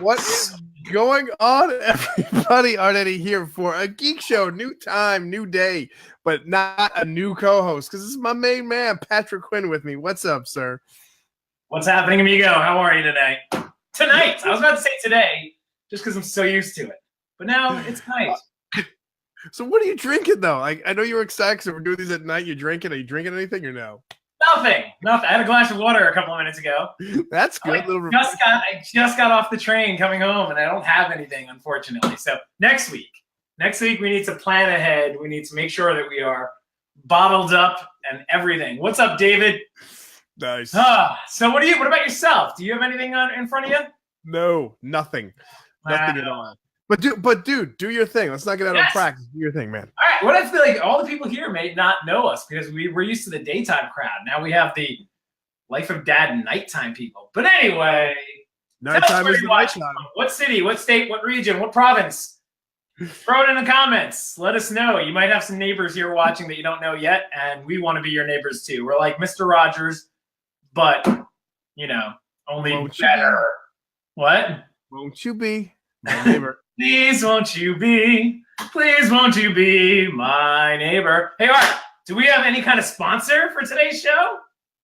What is going on, everybody? Already here for a Geek Show. New time, new day, but not a new co-host because this is my main man, Patrick Quinn, with me. What's up, sir? What's happening, amigo? How are you today? Tonight. I was about to say today, just because I'm so used to it. But now it's night. So what are you drinking, though? I know you were excited because we're doing these at night. You drinking? Are you drinking anything or no? Nothing. I had a glass of water a couple of minutes ago. That's good. I just got off the train coming home, and I don't have anything, unfortunately. So next week we need to plan ahead. We need to make sure that we are bottled up and everything. What's up, David? Nice. So what about yourself? Do you have anything in front of you? No, nothing. Nothing at all. But dude, do your thing. Let's not get out of practice. Do your thing, man. All right. What I feel like all the people here may not know us because we're used to the daytime crowd. Now we have the life of dad and nighttime people. But anyway, nighttime is the nighttime. What city, what state, what region, what province? Throw it in the comments. Let us know. You might have some neighbors here watching that you don't know yet, and we want to be your neighbors too. We're like Mr. Rogers, but only better. What? Won't you be my neighbor? Please won't you be my neighbor? Hey, Art, do we have any kind of sponsor for today's show?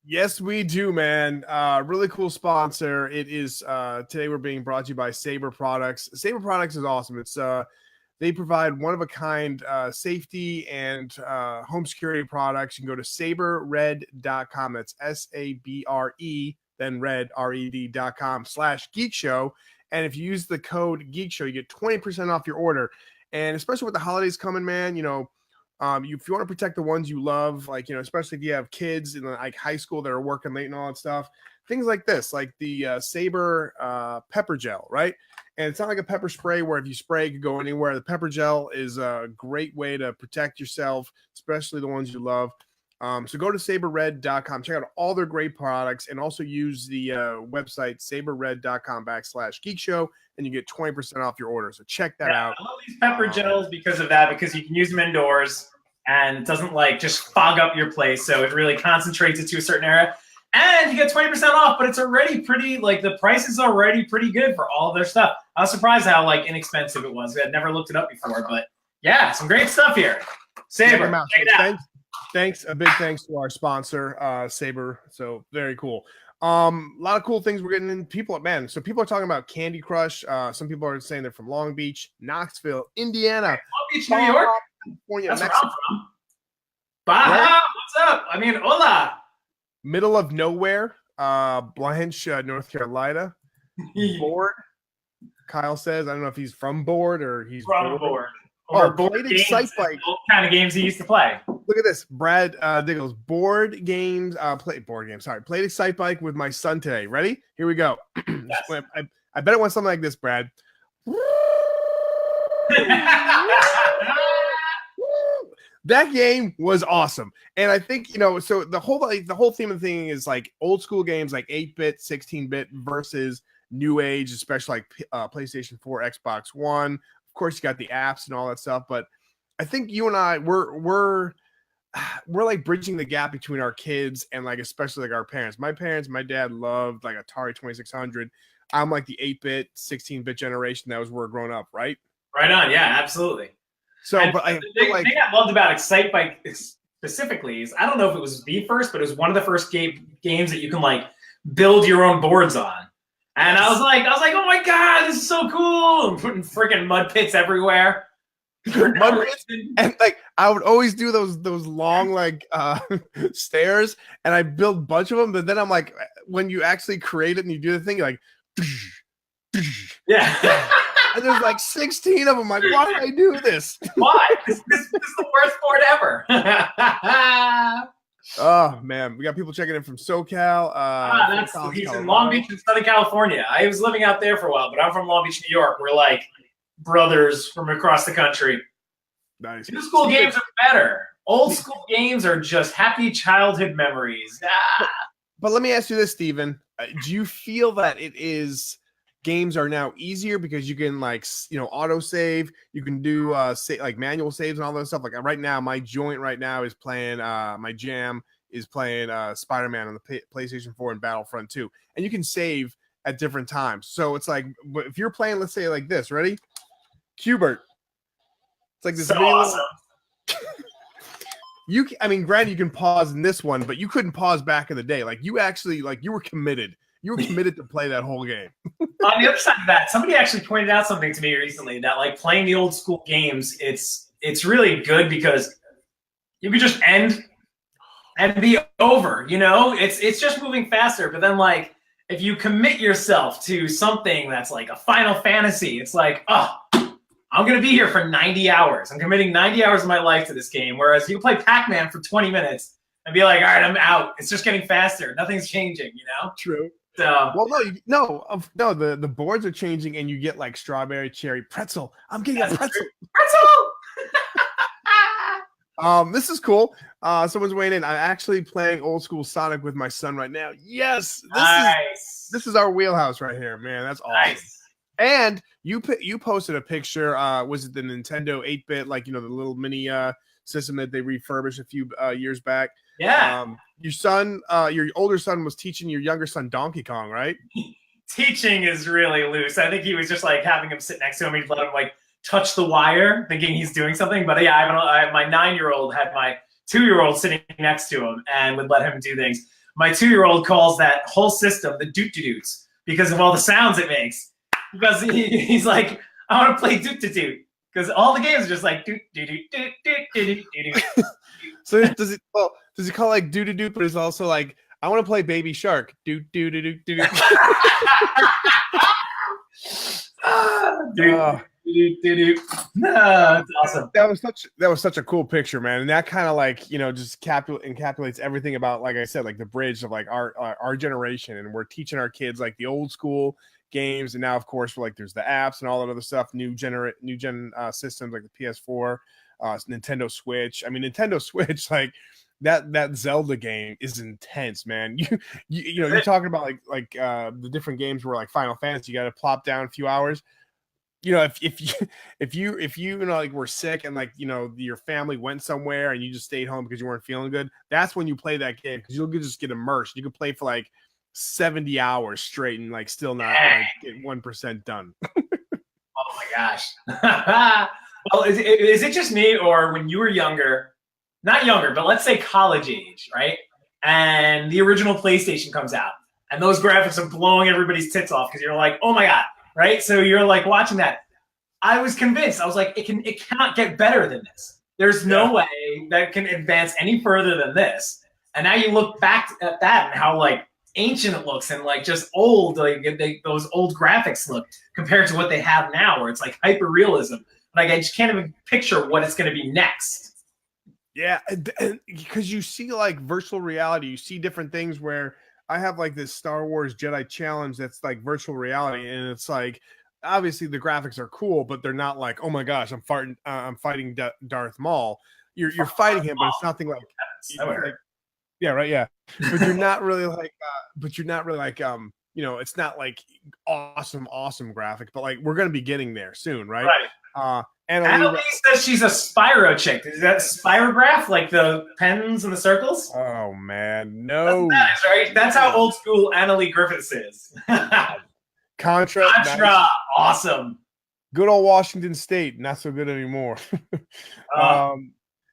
Yes, we do, man. Really cool sponsor. It is today we're being brought to you by Saber Products. Saber Products is awesome. It's they provide one-of-a-kind safety and home security products. You can go to saberred.com. That's SABRE, then red, RED.com/Geek Show. And if you use the code Geek Show, you get 20% off your order. And especially with the holidays coming, man, if you want to protect the ones you love, especially if you have kids in like high school that are working late and all that stuff, things like this, like the Saber pepper gel, right? And it's not like a pepper spray where if you spray, it could go anywhere. The pepper gel is a great way to protect yourself, especially the ones you love. So go to saberred.com, check out all their great products, and also use the website saberred.com/Geek Show, and you get 20% off your order. So check that out. I love these pepper gels because of that, because you can use them indoors and it doesn't just fog up your place. So it really concentrates it to a certain area. And you get 20% off, but it's already pretty, the price is already pretty good for all of their stuff. I was surprised how inexpensive it was. I had never looked it up before, but yeah, some great stuff here. Saber, check it out. Thanks. A big thanks to our sponsor, Saber. So very cool. A lot of cool things we're getting in. People are talking about Candy Crush. Some people are saying they're from Long Beach, Knoxville, Indiana, Long Beach, New York, California, that's Mexico. where I'm from. Baja, what's up? Hola. Middle of nowhere, Blanche, North Carolina. Board. Kyle says, I don't know if he's from Board or he's from Board. Board Excite Bike. What kind of games he used to play? Look at this, Brad Diggles. Played Excite Bike with my son today. Ready? Here we go. Yes. I bet it went something like this, Brad. That game was awesome, and I think so the whole theme of the thing is old school games like 8-bit, 16-bit versus new age, especially PlayStation 4, Xbox One. Of course, you got the apps and all that stuff, but I think you and I we're bridging the gap between our kids and especially our parents. My dad loved Atari 2600. I'm the 8-bit, 16-bit generation. That was where we're growing up, right? Right on, yeah, absolutely. So, and but the thing I loved about Excite Bike specifically is I don't know if it was the first, but it was one of the first games that you can build your own boards on. And I was like, oh my god, this is so cool! I'm putting freaking mud pits everywhere. Mud pits, and I would always do those long stairs, and I build a bunch of them. But then I'm when you actually create it and you do the thing, you're yeah. And there's 16 of them. Why did I do this? Why? This is the worst board ever. Oh man, we got people checking in from SoCal. He's in Long Beach in Southern California. I was living out there for a while, but I'm from Long Beach, New York. We're brothers from across the country. Nice. New school games are better. Old school games are just happy childhood memories. But let me ask you this, Steven. Do you feel that games are now easier because you can auto save, you can do manual saves and all that stuff? Right now, my joint is playing my jam is playing Spider-Man on the PlayStation 4 and Battlefront 2, and you can save at different times. So it's like if you're playing, let's say like this, ready? Qbert. It's like this so awesome. I mean, granted, you can pause in this one, but you couldn't pause back in the day. Like you actually, like you were committed. You were committed to play that whole game. On the other side of that, somebody actually pointed out something to me recently that like playing the old school games, it's really good because you could just end and be over. You know, it's just moving faster. But then like if you commit yourself to something that's like a Final Fantasy, it's like, oh, I'm going to be here for 90 hours. I'm committing 90 hours of my life to this game. Whereas you can play Pac-Man for 20 minutes and be like, all right, I'm out. It's just getting faster. Nothing's changing, you know? True. So, well, no, the boards are changing and you get like strawberry, cherry, pretzel. I'm getting a pretzel. This is cool. Someone's weighing in. I'm actually playing old school Sonic with my son right now. Yes. This is our wheelhouse right here, man. That's awesome. Nice. And you posted a picture. Was it the Nintendo 8-bit, like, you know, the little mini system that they refurbished a few years back? Yeah. Your son, your older son was teaching your younger son Donkey Kong, right? Teaching is really loose. I think he was just like having him sit next to him. He'd let him like touch the wire, thinking he's doing something. But yeah, I have my 9-year-old had my 2-year-old sitting next to him and would let him do things. My 2-year-old calls that whole system the doot-doot-doots because of all the sounds it makes. Because he's like, I want to play doot-doot-doot. Because all the games are just like doot-doot-doot-doot-doot-doot. So does he call like doot-doot-doot, but it's also like, I want to play Baby Shark. Doot-doot-doot-doot-doot. That's awesome. That was such a cool picture, man. And that kind of like, you know, just encapsulates everything about, like I said, like the bridge of like our generation. And we're teaching our kids like the old school games, and now of course we're like there's the apps and all that other stuff, new gen systems like the PS4, Nintendo Switch. I mean, Nintendo Switch, like that Zelda game is intense, man. You know, you're talking about like the different games where like Final Fantasy, you got to plop down a few hours. You know, if you know, like were sick and like, you know, your family went somewhere and you just stayed home because you weren't feeling good, that's when you play that game, because you'll just get immersed. You can play for like 70 hours straight and like still not like get 1% done. Oh my gosh. Well, is it just me, or when you were younger, not younger, but let's say college age, right? And the original PlayStation comes out and those graphics are blowing everybody's tits off because you're like, oh my God, right? So you're like watching that. I was convinced. I was like, it cannot get better than this. There's no way that can advance any further than this. And now you look back at that and how like ancient it looks and like just old, like those old graphics look compared to what they have now, where it's like hyper realism. Like I just can't even picture what it's going to be next. Yeah, because you see like virtual reality, you see different things. Where I have like this Star Wars Jedi Challenge that's like virtual reality, and it's like obviously the graphics are cool, but they're not like, oh my gosh, I'm fighting Darth Maul. You're fighting him, but it's nothing like. Yeah, right. Yeah, but you're not really like, you know, it's not like awesome graphic, but like we're gonna be getting there soon, right? Right. Annalie says she's a Spyro chick. Is that Spirograph, like the pens and the circles? Oh man, no. That's right. That's how old school Annalie Griffiths is. Contra, nice. Awesome. Good old Washington State, not so good anymore.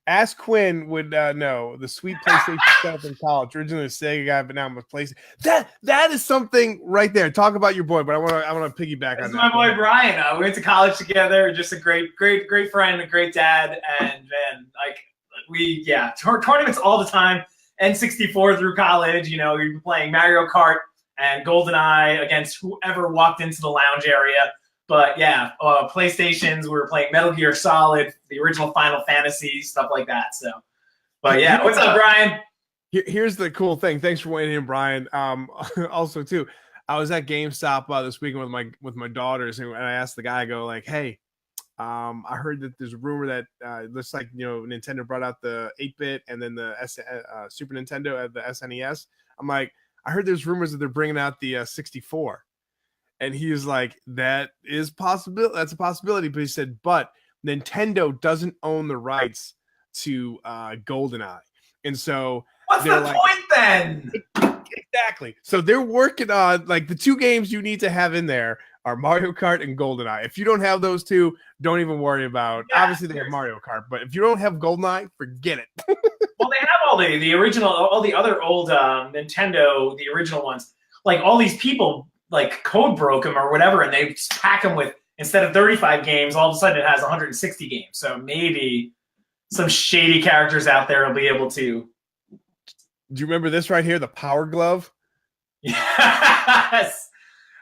Ask Quinn would know the sweet PlayStation stuff in college. Originally a Sega guy, but now I'm a PlayStation. That is something right there. Talk about your boy, but I want to piggyback on that. My boy Brian. We went to college together. Just a great friend, a great dad, and man, like we tournaments all the time. N64 through college. You know, you're playing Mario Kart and GoldenEye against whoever walked into the lounge area. But yeah, PlayStations, we were playing Metal Gear Solid, the original Final Fantasy, stuff like that. So, but yeah, what's up, Brian? Here's the cool thing. Thanks for waiting in, Brian. Also too, I was at GameStop this weekend with my daughters, and I asked the guy, I go like, hey, I heard that there's a rumor that looks like, you know, Nintendo brought out the 8-bit and then the Super Nintendo, the SNES. I'm like, I heard there's rumors that they're bringing out the 64. And he was like, that is possible. That's a possibility. But he said, but Nintendo doesn't own the rights to GoldenEye. And so what's the point then? Exactly. So they're working on like the two games you need to have in there are Mario Kart and GoldenEye. If you don't have those two, don't even worry about. Obviously, they have Mario Kart, but if you don't have GoldenEye, forget it. Well, they have all the original, all the other old Nintendo, the original ones. Like all these people like code broke them or whatever, and they just pack them with instead of 35 games, all of a sudden it has 160 games. So maybe some shady characters out there will be able to. Do you remember this right here, the Power Glove? Yes.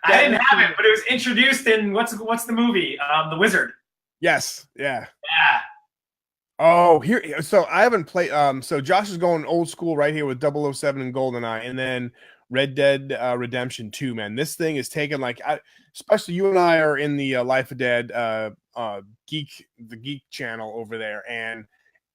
I didn't have it, but it was introduced in what's the movie? The Wizard. Yes. Yeah. Yeah. Oh, here. So I haven't played. So Josh is going old school right here with 007 and GoldenEye, and then Red Dead Redemption 2. Man, this thing is taking like, especially you and I are in the Life of Dead the Geek channel over there, and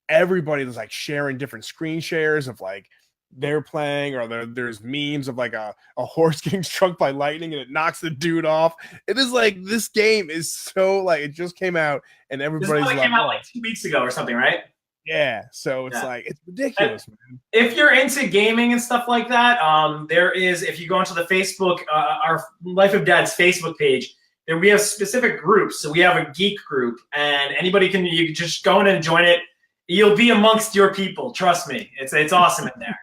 everybody was like sharing different screen shares of like they're playing, or there's memes of like a horse getting struck by lightning and it knocks the dude off. It is like this game is so like it just came out and everybody's like, came out like 2 weeks ago or something, right? Yeah, so it's like it's ridiculous, man. If you're into gaming and stuff like that, there is, if you go into the Facebook, our Life of Dad's Facebook page, there we have specific groups. So we have a geek group, and you can just go in and join it. You'll be amongst your people. Trust me, it's awesome in there.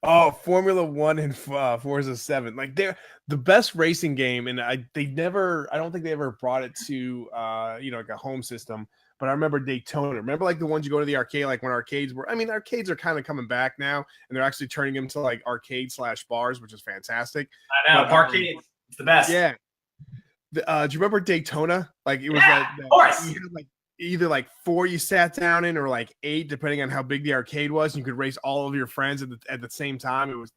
Oh, Formula 1 and Forza 7, like they're the best racing game, and I don't think they ever brought it to like a home system. But I remember Daytona. Remember like the ones you go to the arcade, like when arcades were. I mean, arcades are kind of coming back now, and they're actually turning them to like arcade/bars, which is fantastic. I know, arcade, it's the best. Yeah. Do you remember Daytona? Like it was of course. You had like either like 4 you sat down in, or like 8, depending on how big the arcade was. And you could race all of your friends at the same time. It was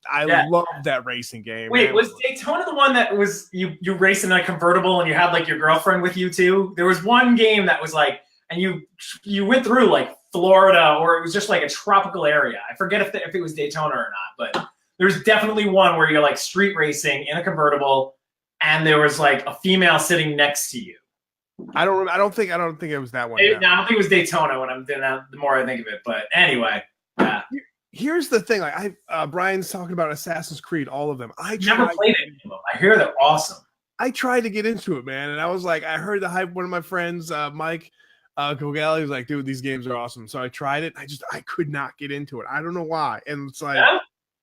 loved that racing game. Wait, man. was Daytona the one that was you raced in a convertible and you had like your girlfriend with you too? There was one game that was like, and you went through like Florida, or it was just like a tropical area. I forget if it was Daytona or not, but there's definitely one where you're like street racing in a convertible, and there was like a female sitting next to you. I don't think it was that one. I don't think it was Daytona when I'm doing that. The more I think of it, but anyway. Here's the thing: like Brian's talking about Assassin's Creed, all of them. I never played any of them. I hear they're awesome. I tried to get into it, man, and I was like, I heard the hype. One of my friends, Mike Kogali, was like, "Dude, these games are awesome." So I tried it. I could not get into it. I don't know why, and it's like. Yeah?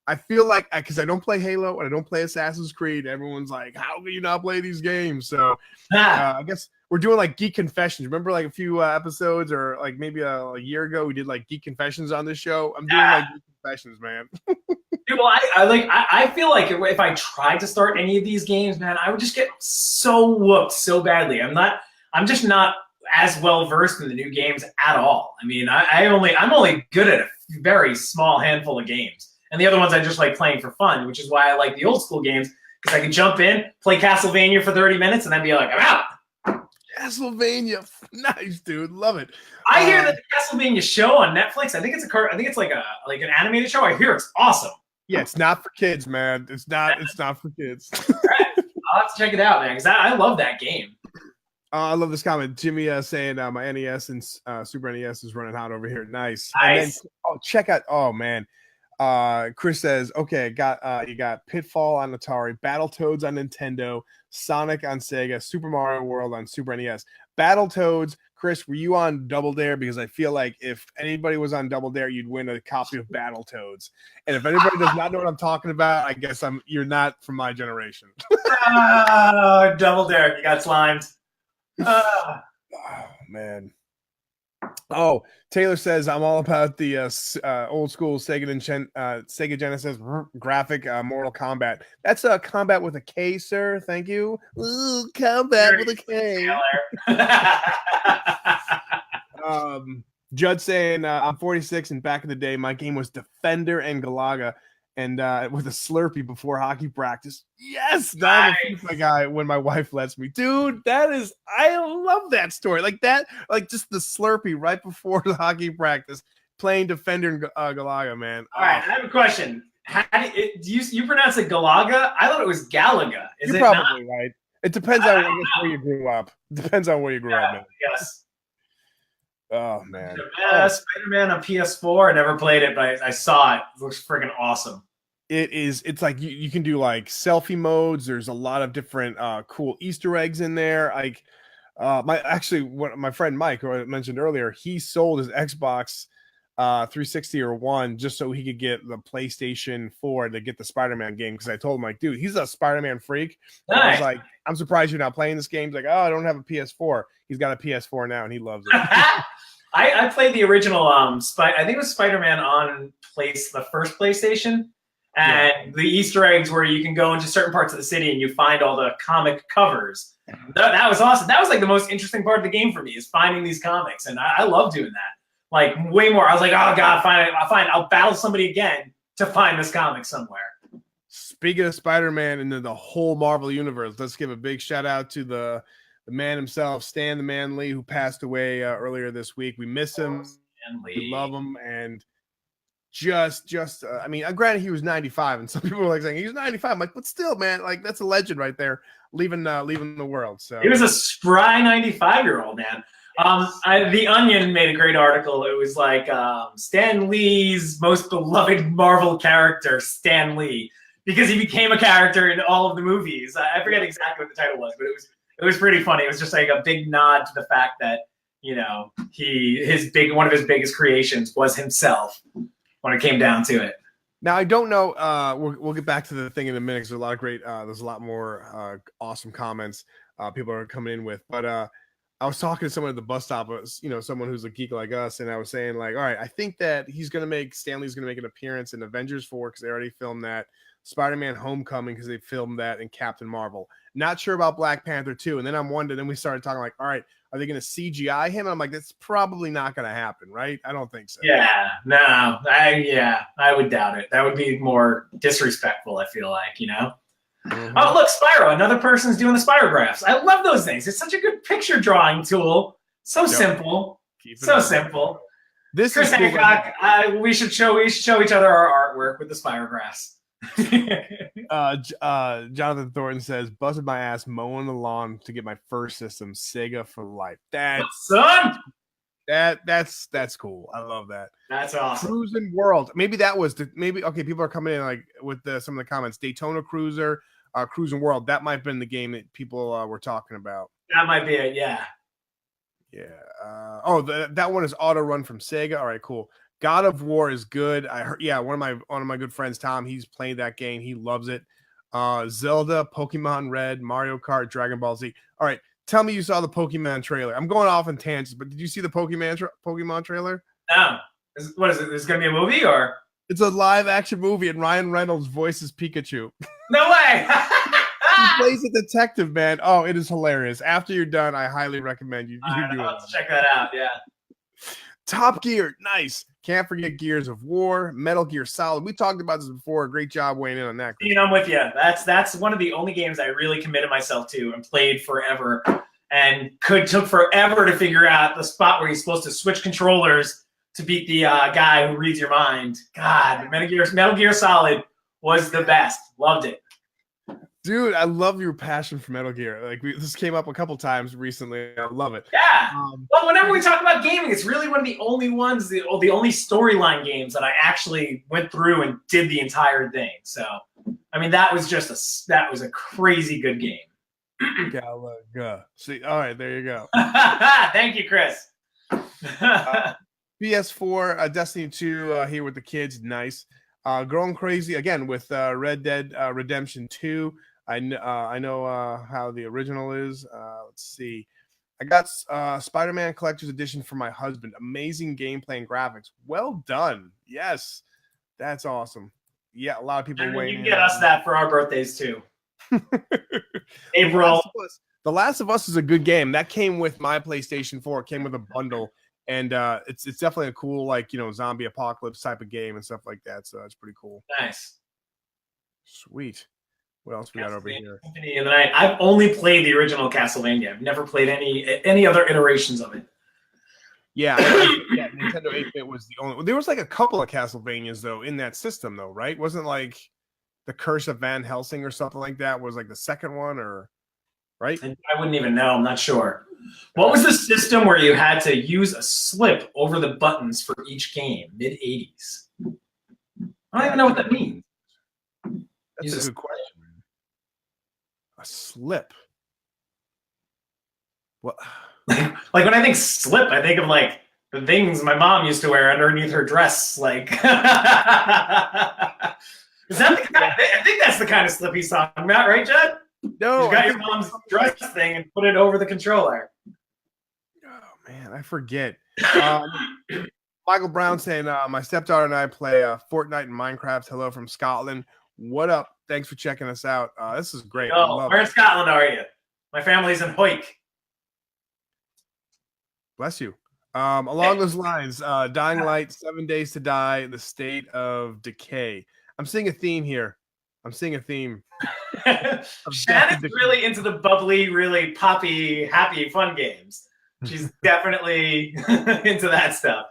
I feel like because I don't play Halo and I don't play Assassin's Creed, everyone's like, "How can you not play these games?" So I guess we're doing like Geek Confessions. Remember, like a few episodes, or like maybe a year ago, we did like Geek Confessions on this show. I'm doing like Geek Confessions, man. Dude, well, I feel like if I tried to start any of these games, man, I would just get so whooped so badly. I'm just not as well versed in the new games at all. I mean, I'm only good at a very small handful of games. And the other ones I just like playing for fun, which is why I like the old school games, because I can jump in, play Castlevania for 30 minutes, and then be like, I'm out. Castlevania, nice, dude, love it. I hear that the Castlevania show on Netflix. I think it's like an animated show. I hear it's awesome. Yeah, it's not for kids, man. It's not for kids. Right. I'll have to check it out, man, because I love that game. I love this comment. Jimmy saying my NES and Super NES is running hot over here. Nice. Nice. And then, check out. Oh man. Chris says, okay, you got Pitfall on Atari, Battletoads on Nintendo, Sonic on Sega, Super Mario World on Super NES. Battletoads, Chris, were you on Double Dare? Because I feel like if anybody was on Double Dare, you'd win a copy of Battletoads. And if anybody does not know what I'm talking about, I guess you're not from my generation. Double Dare, you got slimed. Oh man. Oh, Taylor says I'm all about the old school Sega Genesis graphic Mortal Kombat. That's a combat with a K, sir. Thank you. Ooh, combat with a K. Judd saying I'm 46 and back in the day my game was Defender and Galaga, and with a Slurpee before hockey practice. Yes, nice. My guy when my wife lets me, dude. I love that story. Like that, like just the Slurpee right before the hockey practice, playing Defender and Galaga, man. All right, I have a question. How do you pronounce it Galaga? I thought it was Galaga. You're probably right. It depends on where you grew up. Depends on where you grew up, man. Yes. Oh man, Spider-Man on PS4. I never played it, but I saw it. It looks freaking awesome. It's like you can do like selfie modes. There's a lot of different cool Easter eggs in there. Like my friend Mike, who I mentioned earlier, he sold his Xbox 360 or one just so he could get the PlayStation 4 to get the Spider-Man game, because I told him, like, dude, he's a Spider-Man freak. I was like, I'm surprised you're not playing this game. He's like, oh, I don't have a PS4. He's got a PS4 now and he loves it. I played the original I think it was Spider-Man on the first PlayStation. And the Easter eggs where you can go into certain parts of the city and you find all the comic covers. That was awesome. That was like the most interesting part of the game for me, is finding these comics. And I love doing that. Like way more. I was like, oh God, I'll battle somebody again to find this comic somewhere. Speaking of Spider-Man and the whole Marvel universe, let's give a big shout out to the man himself, Stan the Man Lee, who passed away earlier this week. We miss him. We love him. And I mean, granted, he was 95, and some people were like saying he's 95. I'm like, but still, man, like that's a legend right there, leaving the world. So he was a spry 95-year-old man. The Onion made a great article. It was like Stan Lee's most beloved Marvel character, Stan Lee, because he became a character in all of the movies. I forget exactly what the title was, but it was pretty funny. It was just like a big nod to the fact that, you know, one of his biggest creations was himself when it came down to it. Now, I don't know. We'll get back to the thing in a minute, because there's a lot of great. There's a lot more awesome comments people are coming in with. But I was talking to someone at the bus stop, someone who's a geek like us, and I was saying, like, all right, I think that Stan Lee's gonna make an appearance in Avengers 4, because they already filmed that. Spider-Man Homecoming, because they filmed that, in Captain Marvel. Not sure about Black Panther 2. And then I'm wondering, then we started talking like, all right, are they going to CGI him? And I'm like, that's probably not going to happen, right? I don't think so. Yeah, no, I would doubt it. That would be more disrespectful, I feel like, you know? Mm-hmm. Oh, look, Spyro, another person's doing the Spyrographs. I love those things. It's such a good picture drawing tool. So simple. So simple. This Chris is cool. Hancock, we should show each other our artwork with the Spyrographs. Jonathan Thornton says, busted my ass mowing the lawn to get my first system, Sega for life. That's cool. I love that. That's awesome. Cruising World. Maybe that was okay. People are coming in like with some of the comments. Daytona Cruiser, Cruising World. That might have been the game that people were talking about. That might be it. Yeah. That one is auto run from Sega. All right, cool. God of War is good. I heard, one of my good friends, Tom, he's played that game. He loves it. Zelda, Pokemon Red, Mario Kart, Dragon Ball Z. All right, tell me you saw the Pokemon trailer. I'm going off in tangents, but did you see the Pokemon trailer? No. What is it? Is it going to be a movie or? It's a live action movie, and Ryan Reynolds voices Pikachu. No way. He plays a detective, man. Oh, it is hilarious. After you're done, I highly recommend you do it. I'll check that out. Yeah. Top Gear, nice. Can't forget Gears of War, Metal Gear Solid. We talked about this before. Great job weighing in on that. I'm with you. That's one of the only games I really committed myself to and played forever, and took forever to figure out the spot where you're supposed to switch controllers to beat the guy who reads your mind. God, Metal Gear Solid was the best. Loved it. Dude, I love your passion for Metal Gear. Like this came up a couple times recently. I love it. Yeah. Well, whenever we talk about gaming, it's really one of the only ones, the only storyline games that I actually went through and did the entire thing. So, I mean, that was a crazy good game. Galaga. See, all right, there you go. Thank you, Chris. PS4, Destiny 2 here with the kids. Nice. Growing crazy again with Red Dead Redemption 2. I know how the original is. Let's see. I got Spider-Man Collector's Edition for my husband. Amazing gameplay and graphics. Well done. Yes, that's awesome. Yeah, a lot of people waiting. You can get us that for our birthdays too. April. The Last of Us is a good game. That came with my PlayStation 4. It came with a bundle, and it's definitely a cool zombie apocalypse type of game and stuff like that. So it's pretty cool. Nice. Sweet. What else we got over here? Symphony of the Night. I've only played the original Castlevania. I've never played any other iterations of it. Yeah, Nintendo 8-bit was the only. There was like a couple of Castlevanias though in that system though, right? Wasn't like the Curse of Van Helsing or something like that was like the second one, or right? I wouldn't even know. I'm not sure. What was the system where you had to use a slip over the buttons for each game? Mid-'80s. I don't even know what that means. That's a good question, man. A slip. What? Like when I think slip, I think of like the things my mom used to wear underneath her dress. Like, is that the kind I think that's the kind of slip he's talking about, right, Judd? No, you got your mom's dress thing and put it over the controller. Oh man, I forget. Michael Brown saying, my stepdaughter and I play Fortnite and Minecraft. Hello from Scotland. What up? Thanks for checking us out. This is great. Oh, where in Scotland are you? My family's in Hoyk. Bless you. Along those lines, Dying Light, 7 Days to Die, The State of Decay. I'm seeing a theme here. Shannon's really into the bubbly, really poppy, happy, fun games. She's definitely into that stuff.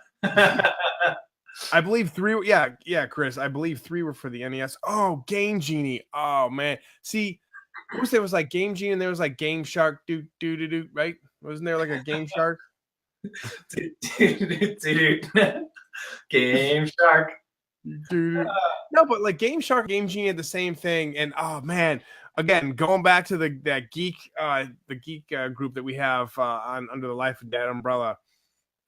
I believe 3. Yeah, Chris. I believe 3 were for the NES. Oh, Game Genie. Oh man. See, there was like Game Genie and there was like Game Shark. Do right? Wasn't there like a Game Shark? Game Shark. No, but like Game Shark, Game Genie had the same thing. And oh man, again, going back to that geek group that we have on under the Life of Dad umbrella.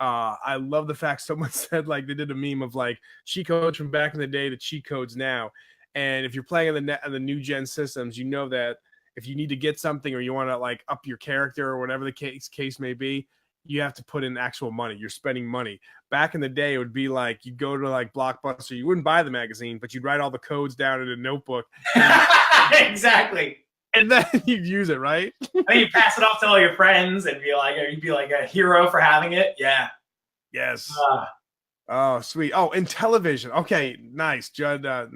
I love the fact someone said like they did a meme of like cheat codes from back in the day to cheat codes now. And if you're playing on the new gen systems, you know that if you need to get something or you want to like up your character or whatever the case may be, you have to put in actual money. You're spending money. Back in the day, it would be like you'd go to like Blockbuster. You wouldn't buy the magazine, but you'd write all the codes down in a notebook. Exactly. And then you'd use it, right? And then you pass it off to all your friends and you'd be like a hero for having it. Yeah. Yes. Oh, sweet. Oh, and television. Okay, nice. Judd's got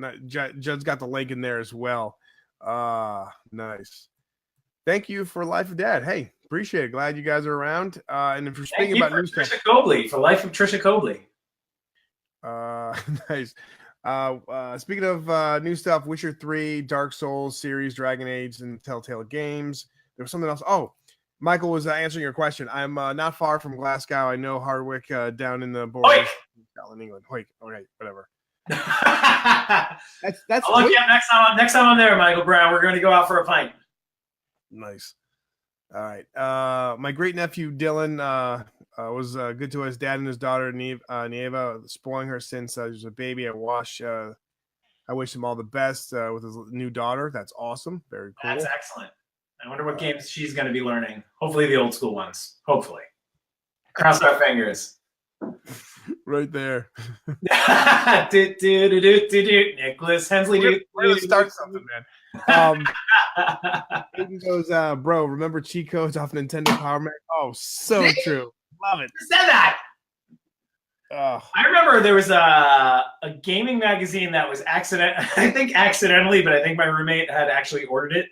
the link in there as well. Nice. Thank you for Life of Dad. Hey, appreciate it. Glad you guys are around. And if you're speaking about new stuff, Trisha Cobley for Life of Trisha Cobley. Nice. Speaking of new stuff, Witcher 3, Dark Souls series, Dragon Age, and Telltale Games. There was something else. Oh, Michael was answering your question. I'm not far from Glasgow. I know Hardwick down in the borders, Scotland, England. Hoyk. Okay, whatever. That's. I'll look you up next time I'm there, Michael Brown. We're going to go out for a pint. Nice. All right. My great nephew Dylan was good to us. Dad and his daughter Nieva, spoiling her since she was a baby. I wish him all the best with his new daughter. That's awesome. Very cool. That's excellent. I wonder what games she's going to be learning. Hopefully the old school ones. Hopefully. Cross our fingers. Right there. Nicholas Hensley. We're going to start something, man. Aiden goes, bro, remember cheat codes off Nintendo Power Mac? Oh, so true. Love it. You said that. I remember there was a gaming magazine that was accidentally, but I think my roommate had actually ordered it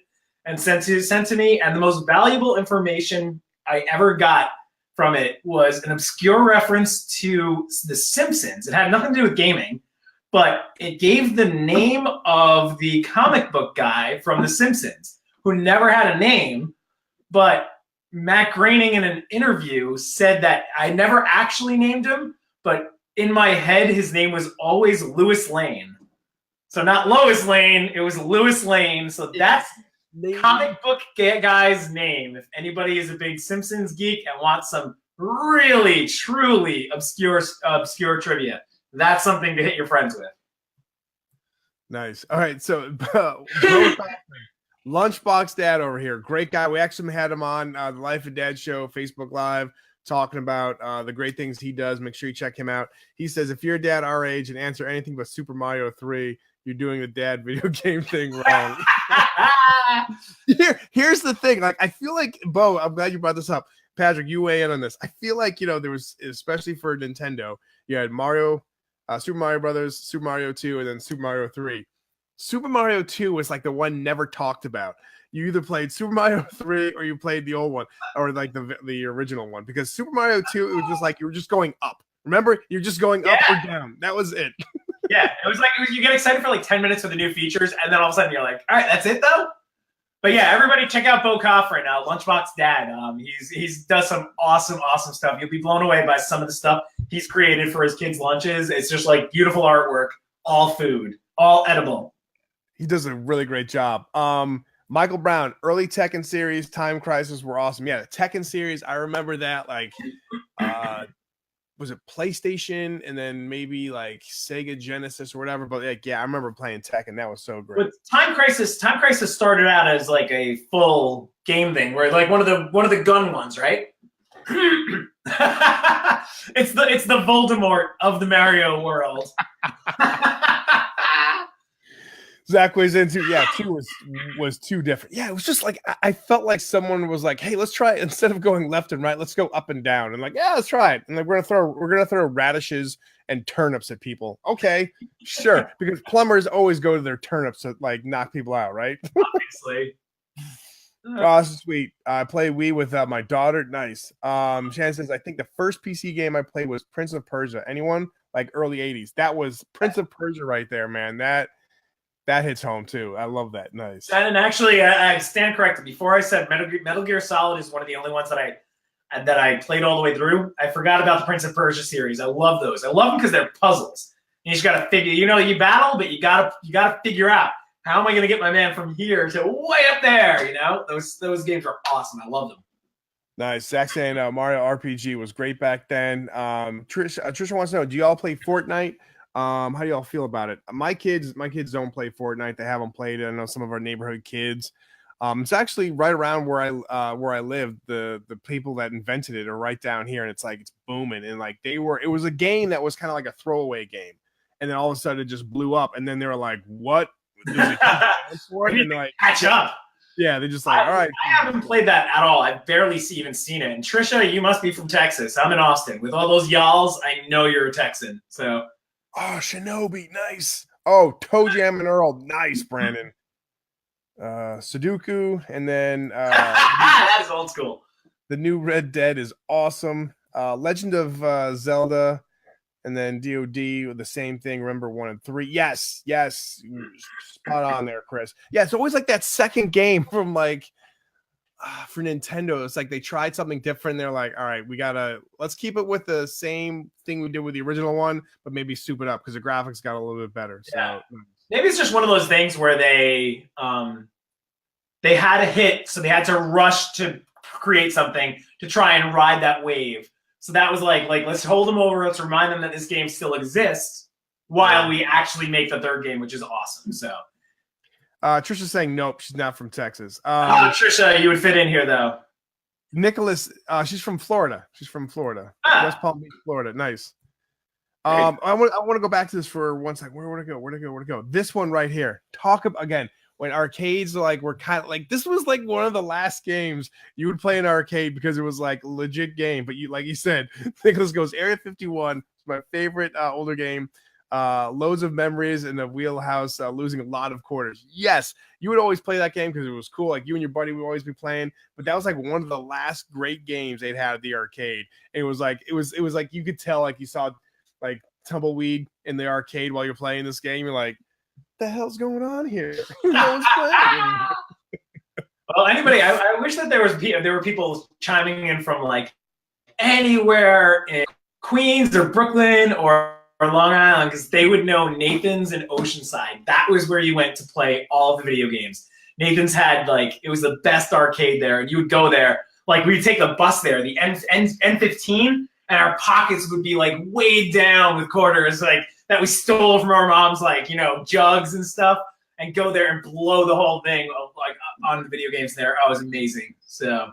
and sent to me. And the most valuable information I ever got from it was an obscure reference to The Simpsons. It had nothing to do with gaming, but it gave the name of the comic book guy from The Simpsons who never had a name, but Matt Groening in an interview said that I never actually named him, but in my head, his name was always Lewis Lane. So not Lois Lane, it was Lewis Lane. So that's comic book guy's name. If anybody is a big Simpsons geek and wants some really, truly obscure trivia, that's something to hit your friends with. Nice. All right, so Lunchbox Dad over here, great guy. We actually had him on the Life of Dad show, Facebook Live, talking about the great things he does. Make sure you check him out. He says, if you're a dad our age and answer anything but Super Mario 3, you're doing the dad video game thing wrong. Here's the thing. Like, I feel like, Bo, I'm glad you brought this up. Patrick, you weigh in on this. I feel like, there was, especially for Nintendo, you had Mario, Super Mario Brothers, Super Mario 2, and then Super Mario 3. Super Mario 2 was like the one never talked about. You either played Super Mario 3 or you played the old one, or like the original one. Because Super Mario 2, it was just like you were just going up. Remember? You're just going up or down. That was it. Yeah, it was like you get excited for like 10 minutes for the new features, and then all of a sudden you're like, all right, that's it though? But yeah, everybody check out Bo Coffin, Lunchbox Dad. He's does some awesome stuff. You'll be blown away by some of the stuff he's created for his kids' lunches. It's just like beautiful artwork, all food, all edible. He does a really great job. Michael Brown, early Tekken series, Time Crisis were awesome. Yeah, the Tekken series, I remember that. Like, was it PlayStation and then maybe like Sega Genesis or whatever? But like, yeah, I remember playing Tekken. That was so great. With Time Crisis started out as like a full game thing, where like one of the gun ones, right? it's the Voldemort of the Mario world. Zach weighs into, yeah, 2 was too different. Yeah, it was just like I felt like someone was like, hey, let's try it. Instead of going left and right, let's go up and down. And like, yeah, let's try it. And like we're gonna throw radishes and turnips at people. Okay, sure. Because plumbers always go to their turnips to like knock people out, right? Obviously. Oh, this is sweet. I play Wii with my daughter. Nice. Shannon says, I think the first PC game I played was Prince of Persia. Anyone? Like early 80s. That was Prince of Persia right there, man. That hits home too. I love that. Nice. And actually, I stand corrected. Before I said Metal Gear Solid is one of the only ones that I played all the way through. I forgot about the Prince of Persia series. I love those. I love them because they're puzzles. You just got to figure. You battle, but you gotta figure out, how am I going to get my man from here to way up there? Those games are awesome. I love them. Nice. Zach saying Mario RPG was great back then. Trisha wants to know, do you all play Fortnite? How do y'all feel about it? My kids don't play Fortnite. They haven't played it. I know some of our neighborhood kids. It's actually right around where I live. The people that invented it are right down here, and it's booming. And like it was a game that was kind of like a throwaway game, and then all of a sudden it just blew up. And then they were like, "What?" For it? And like, catch up. Yeah, they're just like, all right. I haven't played that at all. I've barely even seen it. And Trisha, you must be from Texas. I'm in Austin. With all those y'alls, I know you're a Texan. So. Oh, Shinobi, nice. Oh, Toe Jam and Earl, nice, Brandon. Sudoku, and then that is old school. The new Red Dead is awesome. Legend of Zelda, and then DOD with the same thing. Remember 1 and 3. Yes, spot on there, Chris. Yeah, it's always like that second game from like for Nintendo. It's like they tried something different. They're like, all right, let's keep it with the same thing we did with the original one, but maybe soup it up because the graphics got a little bit better. Yeah. So maybe it's just one of those things where they had a hit, so they had to rush to create something to try and ride that wave. So that was like let's hold them over. Let's remind them that this game still exists while we actually make the third game, which is awesome. So. Trisha's saying nope, she's not from Texas. Trisha, you would fit in here though. Nicholas, she's from Florida. West Palm Beach, Florida. Nice. I want to go back to this for 1 second. Where to go? This one right here. Talk about again when arcades were kind of like, this was like one of the last games you would play in arcade because it was like a legit game. But like you said, Nicholas goes Area 51. It's my favorite older game. Loads of memories in the wheelhouse, losing a lot of quarters. Yes, you would always play that game because it was cool. Like you and your buddy would always be playing, but that was like one of the last great games they'd had at the arcade. And it was like you could tell like you saw like tumbleweed in the arcade while you're playing this game. You're like, the hell's going on here? No one's playing. Well, anybody, I wish that there were people chiming in from like anywhere in Queens or Brooklyn or Long Island, because they would know Nathan's and Oceanside. That was where you went to play all the video games. Nathan's had it was the best arcade there, and you would go there. Like we'd take the bus there, the N15, and our pockets would be like weighed down with quarters that we stole from our moms, jugs and stuff, and go there and blow the whole thing on the video games there. Oh, it was amazing. So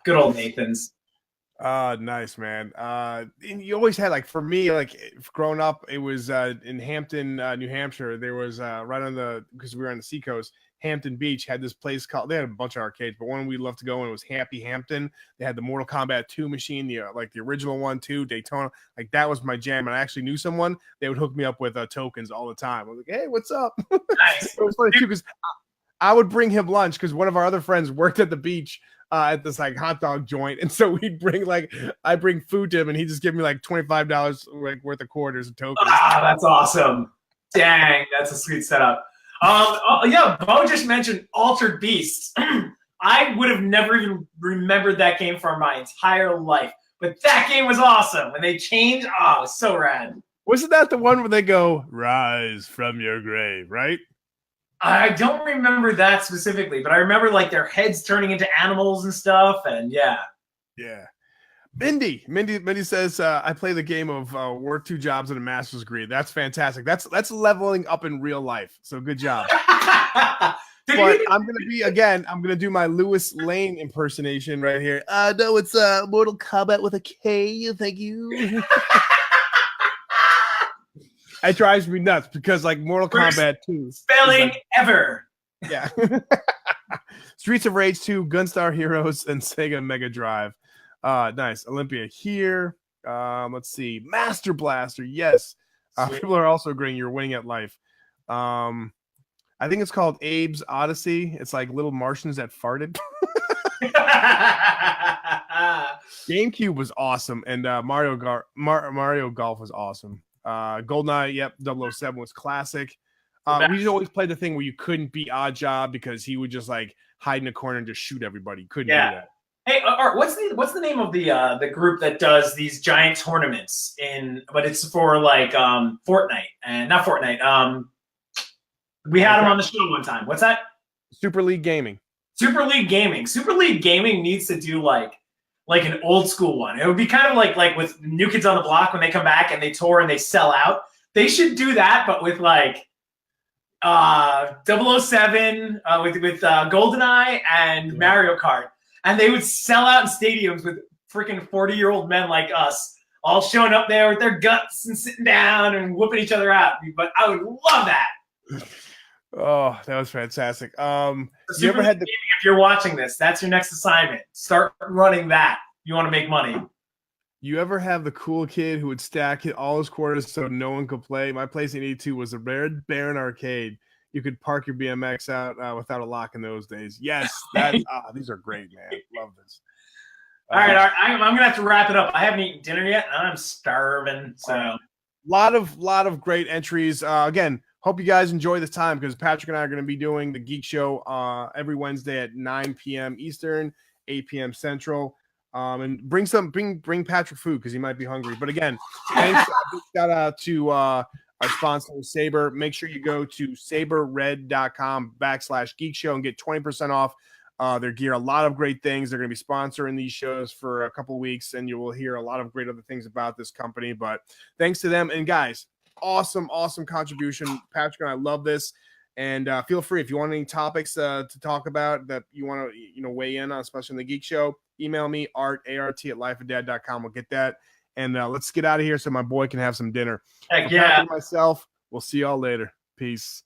good old Nathan's. Nice, man. And you always had for me, growing up, it was in Hampton, New Hampshire. There was right on because we were on the seacoast, Hampton Beach had this place called, they had a bunch of arcades, but one we loved to go in was Happy Hampton. They had the Mortal Kombat 2 machine, the original one too, Daytona. That was my jam. And I actually knew someone, they would hook me up with tokens all the time. I was like, hey, what's up? Nice. It was funny too because I would bring him lunch because one of our other friends worked at the beach at this hot dog joint, and so we'd bring I bring food to him, and he just give me $25 worth of quarters and tokens. Ah, that's awesome! Dang, that's a sweet setup. Yeah, Bo just mentioned Altered Beasts. I would have never even remembered that game for my entire life, but that game was awesome. When they changed, it was so rad. Wasn't that the one where they go rise from your grave, right? I don't remember that specifically, but I remember like their heads turning into animals and stuff, and yeah. Yeah. Mindy says, I play the game of work 2 jobs and a master's degree. That's fantastic. That's leveling up in real life. So good job. But I'm gonna do my Lewis Lane impersonation right here. No, it's Mortal Kombat with a K. Thank you. It drives me nuts because like Mortal Kombat 2 spelling like, ever. Yeah. Streets of Rage 2, Gunstar Heroes, and Sega Mega Drive. Nice. Olympia here. Let's see. Master Blaster. Yes. People are also agreeing you're winning at life. I think it's called Abe's Odyssey. It's like little Martians that farted. GameCube was awesome, and Mario Golf was awesome. GoldenEye, yep, 007 was classic. We just always played the thing where you couldn't beat Odd Job because he would just like hide in a corner and just shoot everybody. Couldn't do that. Hey, Art, what's the name of the group that does these giant tournaments but it's for like Fortnite and not Fortnite. We had them on the show one time. What's that? Super League Gaming. Super League Gaming. Super League Gaming needs to do like an old school one. It would be kind of like with New Kids on the Block when they come back and they tour and they sell out. They should do that, but with like 007 with GoldenEye and Mario Kart. And they would sell out in stadiums with freaking 40-year-old men like us, all showing up there with their guts and sitting down and whooping each other out. But I would love that. Oh, that was fantastic. You ever had if you're watching this, that's your next assignment. Start running that. You want to make money. You ever have the cool kid who would stack all his quarters so no one could play? My place in 82 was a Red Baron arcade. You could park your BMX out without a lock in those days. Yes, these are great, man. Love this. All right, I'm gonna have to wrap it up. I haven't eaten dinner yet, and I'm starving. So, lot of great entries. Again, hope you guys enjoy this time because Patrick and I are going to be doing the Geek Show every Wednesday at 9 p.m. Eastern, 8 p.m. Central. And bring Patrick food because he might be hungry. But again, thanks. Shout out to our sponsor, Saber. Make sure you go to saberred.com/Geek Show and get 20% off their gear. A lot of great things. They're going to be sponsoring these shows for a couple weeks, and you will hear a lot of great other things about this company. But thanks to them. And guys, awesome contribution. Patrick and I love this. And feel free if you want any topics to talk about that you want to weigh in on, especially in the Geek Show. Email me art@lifeofdad.com. We'll get that. And let's get out of here so my boy can have some dinner. Heck yeah. Myself. We'll see y'all later. Peace.